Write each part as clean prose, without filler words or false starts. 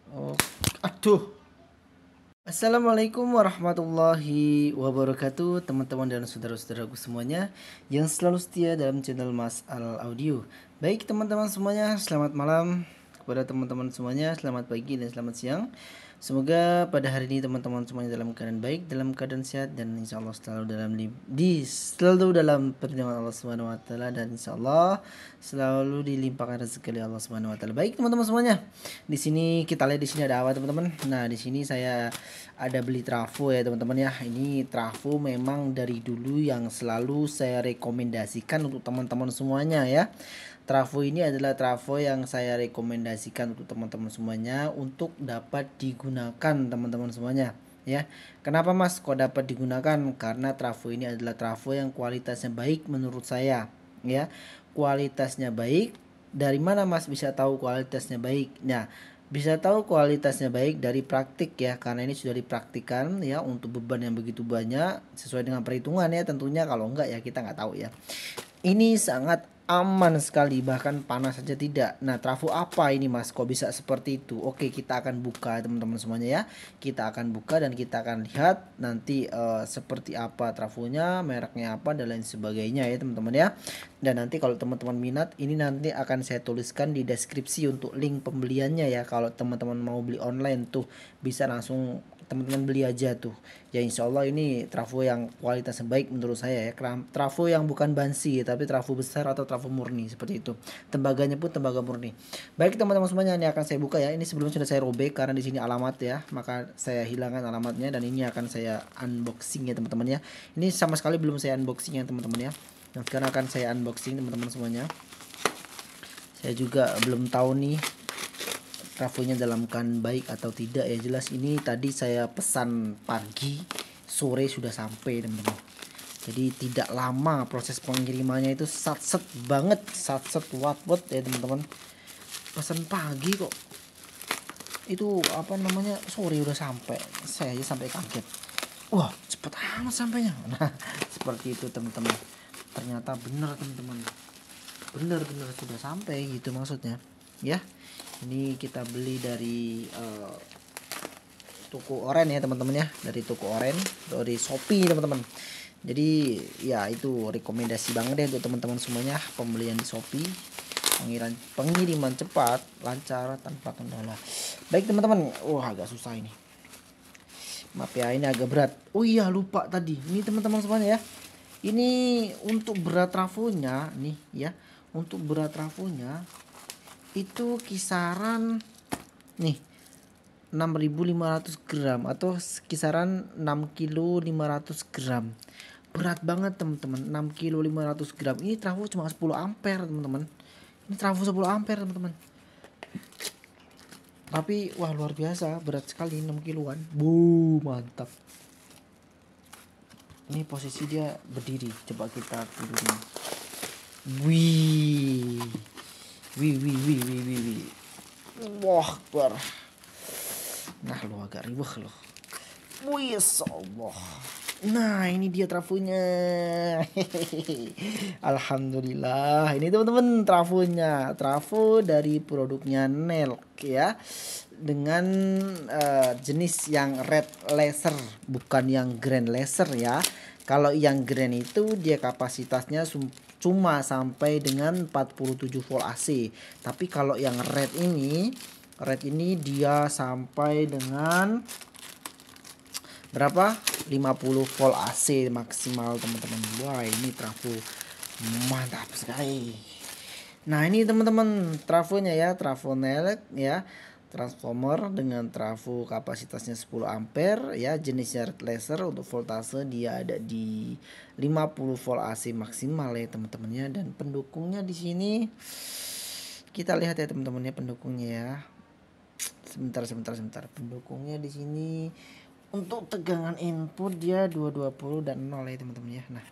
Oh, aduh. Assalamualaikum warahmatullahi wabarakatuh, teman-teman dan saudara-saudaraku semuanya yang selalu setia dalam channel Mas Al Audio. Baik teman-teman semuanya, selamat malam kepada teman-teman semuanya, selamat pagi dan selamat siang. Semoga pada hari ini teman-teman semuanya dalam keadaan baik, dalam keadaan sehat, dan insya Allah selalu dalam perlindungan Allah Subhanahu Wa Taala, dan insya Allah selalu dilimpahkan rezeki oleh Allah Subhanahu Wa Taala. Baik teman-teman semuanya, di sini kita lihat di sini ada apa teman-teman. Nah di sini saya ada beli trafo ya teman-teman ya. Ini trafo memang dari dulu yang selalu saya rekomendasikan untuk teman-teman semuanya ya. Trafo ini adalah trafo yang saya rekomendasikan untuk teman-teman semuanya untuk dapat digunakan teman-teman semuanya ya. Kenapa Mas kok dapat digunakan? Karena trafo ini adalah trafo yang kualitasnya baik menurut saya ya. Kualitasnya baik. Dari mana Mas bisa tahu kualitasnya baik? Nah, bisa tahu kualitasnya baik dari praktik ya, karena ini sudah dipraktikkan ya untuk beban yang begitu banyak sesuai dengan perhitungan ya tentunya. Kalau enggak ya kita nggak tahu ya. Ini sangat aman sekali, bahkan panas saja tidak. Nah, trafo apa ini Mas? Kok bisa seperti itu? Oke, kita akan buka teman-teman semuanya ya. Kita akan buka dan kita akan lihat nanti seperti apa trafonya, mereknya apa dan lain sebagainya ya teman-teman ya. Dan nanti kalau teman-teman minat, ini nanti akan saya tuliskan di deskripsi untuk link pembeliannya ya. Kalau teman-teman mau beli online tuh bisa langsung teman-teman beli aja tuh ya. Insya Allah ini trafo yang kualitasnya baik menurut saya ya. Trafo yang bukan bansi tapi trafo besar atau trafo murni seperti itu. Tembaganya pun tembaga murni. Baik teman-teman semuanya, ini akan saya buka ya. Ini sebelumnya sudah saya robek karena di sini alamat ya, maka saya hilangkan alamatnya dan ini akan saya unboxing ya teman-teman ya. Ini sama sekali belum saya unboxing ya teman-teman ya. Dan sekarang akan saya unboxing teman-teman semuanya. Saya juga belum tahu nih trafonya dalam keadaan baik atau tidak ya. Jelas ini tadi saya pesan pagi, sore sudah sampai teman-teman. Jadi tidak lama proses pengirimannya, itu satset banget, satset wat ya teman-teman. Pesan pagi kok itu apa namanya sore udah sampai. Saya aja sampai kaget. Wah cepet amat sampainya. Nah seperti itu teman-teman. Ternyata benar teman-teman. Benar-benar sudah sampai gitu maksudnya ya. Ini kita beli dari toko oren ya teman-teman ya, dari toko oren, dari Shopee teman-teman. Jadi ya itu rekomendasi banget ya untuk teman-teman semuanya, pembelian di Shopee, pengiriman cepat, lancar, tanpa kendala. Baik teman-teman, agak susah ini, maaf ya, ini agak berat. Oh iya lupa tadi, ini teman-teman semuanya ya, ini untuk berat trafonya nih ya. Untuk berat trafonya itu kisaran nih 6.500 gram atau kisaran 6 kilo 500 gram. Berat banget teman-teman, 6 kilo 500 gram. Ini trafo cuma 10 ampere teman-teman. Ini trafo 10 ampere teman-teman. Tapi wah luar biasa, berat sekali 6 kiloan. Mantap. Ini posisi dia berdiri, coba kita tidurin. Wih. Wah, bar. Nah, lo agak ribet loh. Wih, Allah. Nah, ini dia trafonya. Alhamdulillah. Ini teman-teman trafonya. Trafo dari produknya Nelk ya. Dengan jenis yang red laser, bukan yang grand laser ya. Kalau yang grand itu dia kapasitasnya cuma sampai dengan 47 volt AC. Tapi kalau yang red ini dia sampai dengan berapa? 50 volt AC maksimal teman-teman. Wah, ini trafo mantap sekali. Nah, ini teman-teman trafonya ya, trafo Nelk ya. Transformer dengan trafo kapasitasnya 10 ampere ya, jenisnya red laser. Untuk voltase dia ada di 50 volt AC maksimal ya teman-temannya. Dan pendukungnya di sini kita lihat ya teman-teman ya, pendukungnya ya. Sebentar. Pendukungnya di sini untuk tegangan input dia 220 dan 0 ya teman-teman ya. Nah,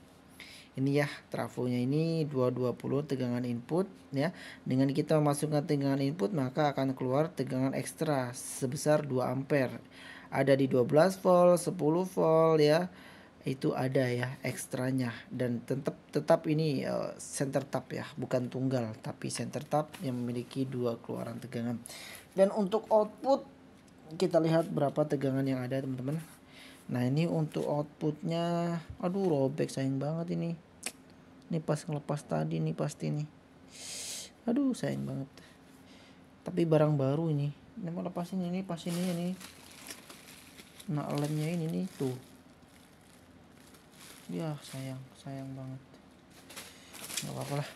ini ya trafonya ini 220 tegangan input ya. Dengan kita memasukkan tegangan input maka akan keluar tegangan ekstra sebesar 2 ampere. Ada di 12 volt, 10 volt ya. Itu ada ya ekstranya, dan tetap ini center tap ya, bukan tunggal tapi center tap yang memiliki 2 keluaran tegangan. Dan untuk output Kita lihat berapa tegangan yang ada teman-teman. Nah ini untuk outputnya, aduh robek sayang banget ini. Ini pas ngelepas tadi nih pasti nih. Aduh sayang banget. Tapi barang baru ini. Ini mau lepasin ini pas ini. Nah lemnya ini nih tuh. Ya sayang banget. Gak apa-apa lah.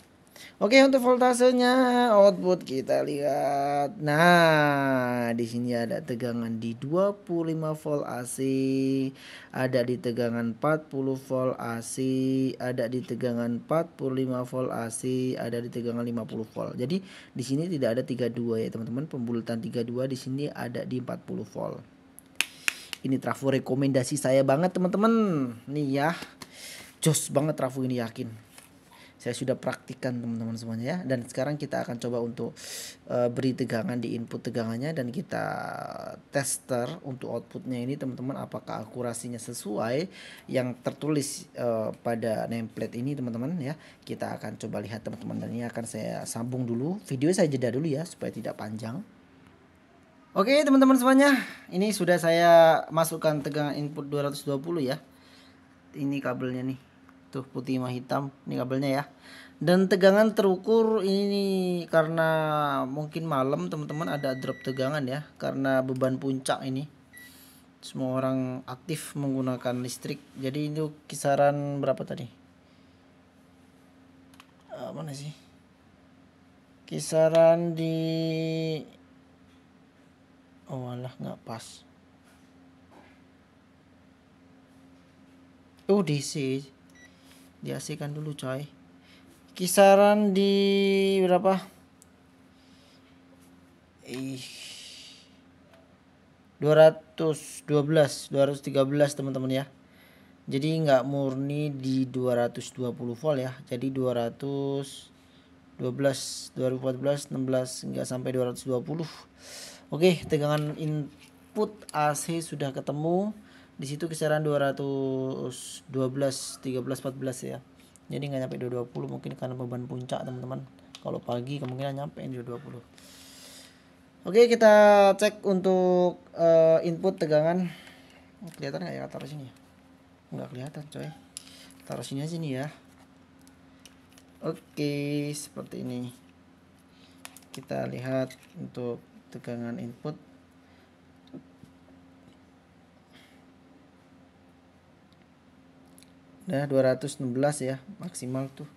Oke, untuk voltasenya output kita lihat. Nah, di sini ada tegangan di 25 volt AC, ada di tegangan 40 volt AC, ada di tegangan 45 volt AC, ada di tegangan 50 volt. Jadi di sini tidak ada 32 ya, teman-teman. Pembulutan 32 di sini ada di 40 volt. Ini trafo rekomendasi saya banget, teman-teman. Nih ya. Jos banget trafo ini, yakin. Saya sudah praktikkan teman-teman semuanya ya. Dan sekarang kita akan coba untuk beri tegangan di input tegangannya, dan kita tester untuk outputnya ini teman-teman, apakah akurasinya sesuai yang tertulis pada nameplate ini teman-teman ya. Kita akan coba lihat teman-teman, dan ini akan saya sambung dulu. Video saya jeda dulu ya supaya tidak panjang. Oke teman-teman semuanya, ini sudah saya masukkan tegangan input 220 ya. Ini kabelnya nih. Tuh putih sama hitam, ini kabelnya ya. Dan tegangan terukur ini karena mungkin malam teman-teman ada drop tegangan ya, karena beban puncak ini. Semua orang aktif menggunakan listrik. Jadi itu kisaran berapa tadi? Mana sih? Kisaran di alah nggak pas. DC. Di AC kan dulu coy. Kisaran di berapa? 213 teman-teman ya. Jadi nggak murni di 220 volt ya. Jadi 212, 2014, 16 nggak sampai 220. Oke, tegangan input AC sudah ketemu. Di situ kisaran 212, 13, 14 ya. Jadi nggak nyampe 220, mungkin karena beban puncak teman-teman. Kalau pagi kemungkinan nyampe 220. Oke, kita cek untuk input tegangan. Kelihatan nggak ya, taruh sini ya? Nggak kelihatan coy. Taruh sini aja nih ya. Oke, seperti ini. Kita lihat untuk tegangan input. Nah 216 ya maksimal tuh.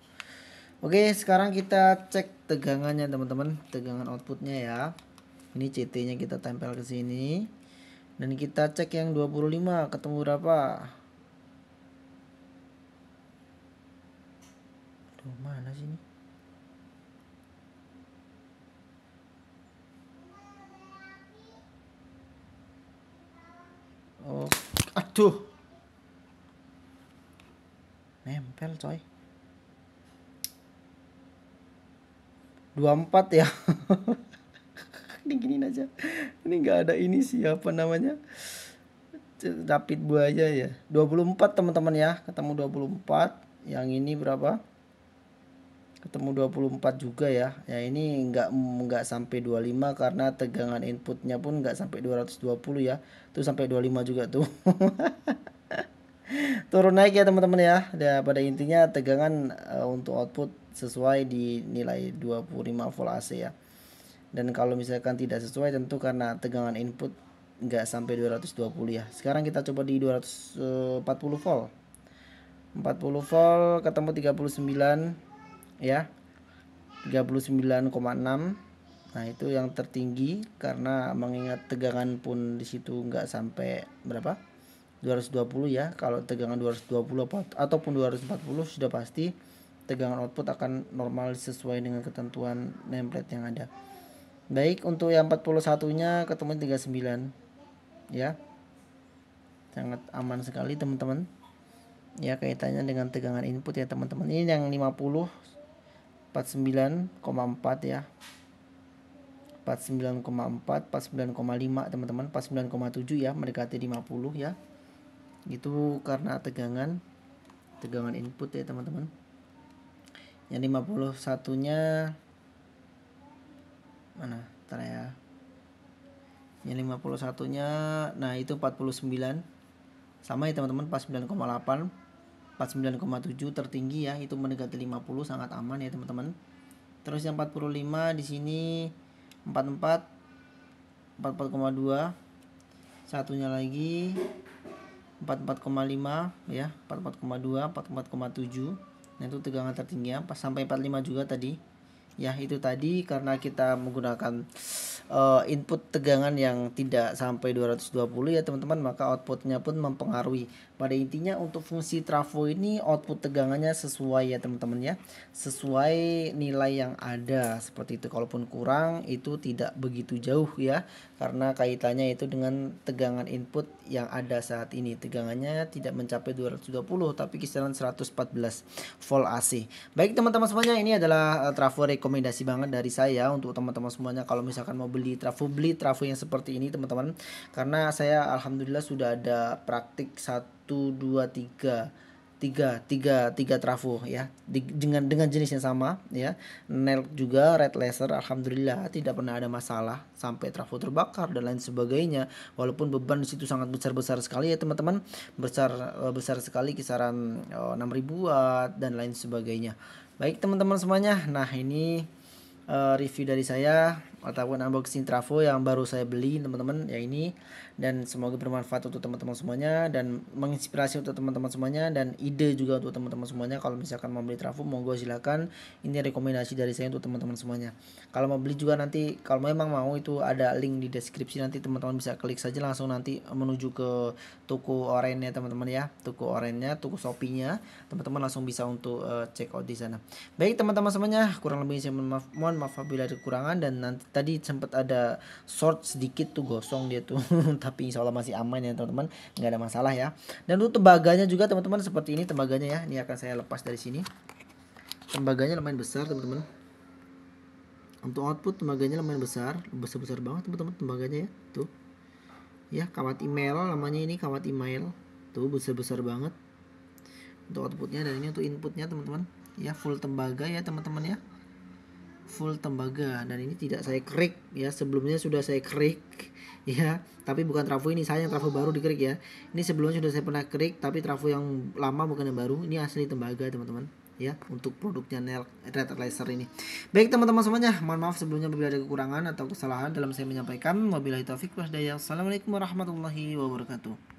Oke, sekarang kita cek tegangannya teman-teman, tegangan outputnya ya. Ini CT nya kita tempel ke sini. Dan kita cek yang 25 ketemu berapa? Tuh mana sih ini? Oh, aduh. Nempel coy. 24 ya. Ini gini aja. Ini nggak ada ini siapa namanya? Rapid buaya ya. 24 teman-teman ya. Ketemu 24. Yang ini berapa? Ketemu 24 juga ya. Ya ini nggak sampai 25 karena tegangan inputnya pun nggak sampai 220 ya. Tuh sampai 25 juga tuh. Turun naik ya teman-teman ya. Ya pada intinya tegangan untuk output sesuai di nilai 25 volt AC ya. Dan kalau misalkan tidak sesuai tentu karena tegangan input nggak sampai 220 ya. Sekarang kita coba di 240 volt. 40 volt ketemu 39 ya. 39,6. Nah itu yang tertinggi karena mengingat tegangan pun di situ nggak sampai berapa, 220 ya. Kalau tegangan 220 ataupun 240 sudah pasti tegangan output akan normal sesuai dengan ketentuan nameplate yang ada. Baik, untuk yang 41 nya ketemu 39 ya, sangat aman sekali teman-teman ya, kaitannya dengan tegangan input ya teman-teman. Ini yang 50 49,4 ya, 49,4, 49,5 teman-teman, 49,7 ya, mendekati 50 ya. Itu karena tegangan input ya teman-teman. Yang 51 nya mana? Ntar ya. Yang 51-nya nah itu 49. Sama ya teman-teman, 49,8, 49,7 tertinggi ya, itu mendekati 50, sangat aman ya teman-teman. Terus yang 45 di sini 44, 44,2. Satunya lagi 44,5 ya, 44,2, 44,7. Nah itu tegangan tertinggi ya, pas sampai 45 juga tadi. Ya itu tadi karena kita menggunakan input tegangan yang tidak sampai 220 ya teman-teman, maka outputnya pun mempengaruhi. Pada intinya untuk fungsi trafo ini output tegangannya sesuai ya teman-teman ya, sesuai nilai yang ada seperti itu. Kalaupun kurang itu tidak begitu jauh ya, karena kaitannya itu dengan tegangan input yang ada saat ini. Tegangannya tidak mencapai 220 tapi kisaran 114 volt AC. Baik teman-teman semuanya, ini adalah trafo rekomendasi banget dari saya untuk teman-teman semuanya. Kalau misalkan mau beli trafo yang seperti ini teman-teman, karena saya alhamdulillah sudah ada praktik 3 trafo ya, dengan jenis yang sama ya, NELK juga red laser, alhamdulillah tidak pernah ada masalah sampai trafo terbakar dan lain sebagainya. Walaupun beban di situ sangat besar sekali ya teman-teman, besar sekali, kisaran 6000 watt dan lain sebagainya. Baik teman-teman semuanya, nah ini review dari saya ataupun unboxing trafo yang baru saya beli teman-teman ya ini, dan semoga bermanfaat untuk teman-teman semuanya dan menginspirasi untuk teman-teman semuanya dan ide juga untuk teman-teman semuanya. Kalau misalkan mau beli trafo monggo silakan, ini rekomendasi dari saya untuk teman-teman semuanya. Kalau mau beli juga nanti, kalau memang mau, itu ada link di deskripsi, nanti teman-teman bisa klik saja langsung nanti menuju ke toko orennya teman-teman ya, toko orennya, toko Shopee-nya, teman-teman langsung bisa untuk check out di sana. Baik teman-teman semuanya, kurang lebih saya mohon maaf apabila ada kekurangan, dan nanti tadi sempat ada short sedikit tuh, gosong dia tuh tapi insya Allah masih aman ya teman-teman, nggak ada masalah ya. Dan untuk tembaganya juga teman-teman seperti ini tembaganya ya, ini akan saya lepas dari sini. Tembaganya lumayan besar teman-teman, untuk output tembaganya lumayan besar banget teman-teman tembaganya ya, tuh ya, kawat email namanya, ini kawat email tuh, besar banget untuk outputnya, dan ini untuk inputnya teman-teman ya, full tembaga ya teman-teman ya, full tembaga. Dan ini tidak saya krik ya, sebelumnya sudah saya krik ya, tapi bukan trafo ini, saya yang trafo baru dikrik ya. Ini sebelumnya sudah saya pernah krik, tapi trafo yang lama bukan yang baru, ini asli tembaga teman-teman ya, untuk produknya NELK red laser ini. Baik teman-teman semuanya, mohon maaf sebelumnya bila ada kekurangan atau kesalahan dalam saya menyampaikan. Wabillahi taufiq wal hidayah. Assalamualaikum warahmatullahi wabarakatuh.